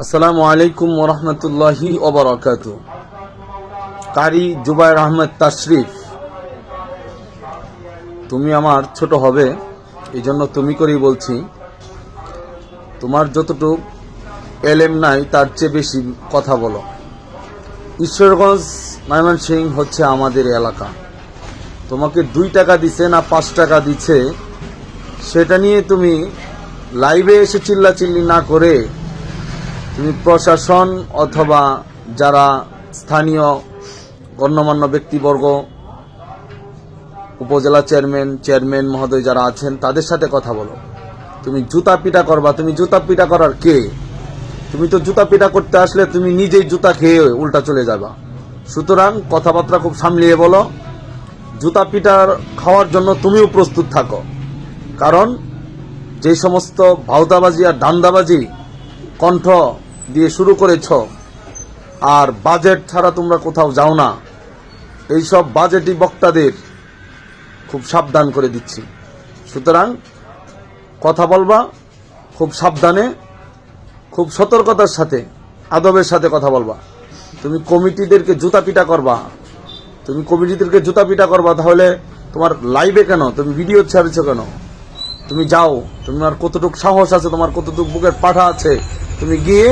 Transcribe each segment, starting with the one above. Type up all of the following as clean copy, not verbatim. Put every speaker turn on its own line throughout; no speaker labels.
আসসালামু আলাইকুম ওয়া রাহমাতুল্লাহি ওয়া বারাকাতুহু। কারি জুবায়ের আহমেদ তাশরিফ, তুমি আমার ছোট হবে, এই জন্য তুমি করেই বলছি। তোমার যতটুকু এলেম নাই তার চেয়ে বেশি কথা বলো। ঈশ্বরগঞ্জ ময়মনসিংহ হচ্ছে আমাদের এলাকা। তোমাকে 2 টাকা দিছে না 5 টাকা দিচ্ছে সেটা নিয়ে তুমি লাইভে এসে চিল্লাচিল্লি না করে তুমি প্রশাসন অথবা যারা স্থানীয় গণ্যমান্য ব্যক্তিবর্গ, উপজেলা চেয়ারম্যান মহোদয় যারা আছেন তাদের সাথে কথা বলো। তুমি জুতা পিটা করবা, তুমি জুতা পিটা করার কে? তুমি তো জুতা পিটা করতে আসলে তুমি নিজেই জুতা খেয়ে উল্টা চলে যাবা। সুতরাং কথাবার্তা খুব সামলিয়ে বলো। জুতা পিটার খাওয়ার জন্য তুমিও প্রস্তুত থাকো, কারণ যে সমস্ত ভাউতাবাজি আর ধান্দাবাজি কণ্ঠ দিয়ে শুরু করেছ, আর বাজেট ছাড়া তোমরা কোথাও যাও না, এইসব বাজেটি বক্তাদের খুব সাবধান করে দিচ্ছি। সুতরাং কথা বলবা খুব সাবধানে, খুব সতর্কতার সাথে, আদবের সাথে কথা বলবা। তুমি কমিটিদেরকে জুতা পিটা করবা, তাহলে তোমার লাইভে কেন, তুমি ভিডিও ছাড়ছো কেন? তুমি যাও, তোমার কতটুকু সাহস আছে, তোমার কতটুকু বুকের পাঠা আছে, তুমি গিয়ে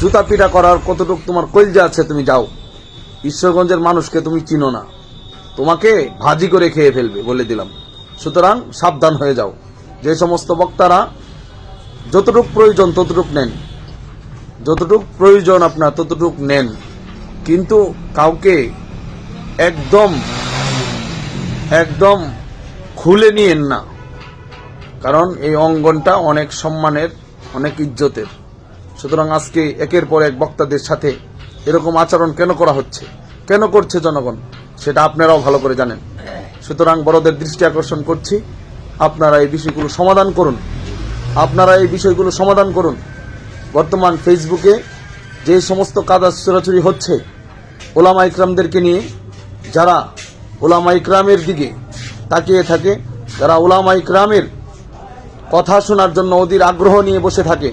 জুতা পিটা করার কতটুকু তোমার কলজা আছে, তুমি যাও। ঈশ্বরগঞ্জের মানুষকে তুমি চিনো না, তোমাকে ভাজি করে খেয়ে ফেলবে বলে দিলাম। সুতরাং সাবধান হয়ে যাও। যে সমস্ত বক্তারা যতটুক প্রয়োজন ততটুক নেন, যতটুক প্রয়োজন আপনার ততটুক নেন, কিন্তু কাউকে একদম খুলে নিয়েন না, কারণ এই অঙ্গনটা অনেক সম্মানের, অনেক ইজ্জতের। সুতরাং আজকে একের পর এক বক্তাদের সাথে এরকম আচরণ কেন করা হচ্ছে, কেন করছে জনগণ, সেটা আপনারাও ভালো করে জানেন। সুতরাং বড়দের দৃষ্টি আকর্ষণ করছি, আপনারা এই বিষয়গুলো সমাধান করুন। বর্তমান ফেসবুকে যে সমস্ত কাজ চোরাচুরি হচ্ছে, ওলামা ইকরামদেরকে নিয়ে, যারা ওলামা ইকরামের দিকে তাকিয়ে থাকে, যারা ওলামা ইকরামের কথা শোনার জন্য অধীর আগ্রহ নিয়ে বসে থাকে,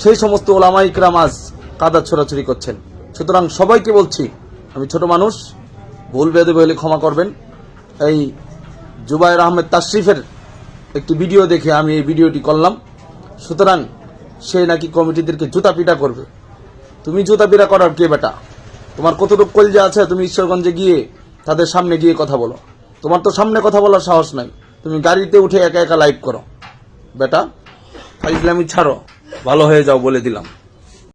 সেই সমস্ত ওলামা ইকরাম আজ কাদা ছোড়াছুরি করছেন। সুতরাং সবাইকে বলছি, আমি ছোট মানুষ, ভুল বেদবে হলে ক্ষমা করবেন। এই জুবায়ের আহমেদ তাশরিফের একটি ভিডিও দেখে আমি এই ভিডিওটি করলাম। সুতরাং সে নাকি কমিটিদেরকে জুতা পিটা করবে। তুমি জুতা পিটা করার কে বেটা? তোমার কতটুকু কলজা আছে? তুমি ঈশ্বরগঞ্জে গিয়ে তাদের সামনে গিয়ে কথা বলো। তোমার তো সামনে কথা বলার সাহস নাই, তুমি গাড়িতে উঠে একা একা লাইভ করো। বেটা ফাইজলামি ছাড়ো, ভালো হয়ে যাও বলে দিলাম।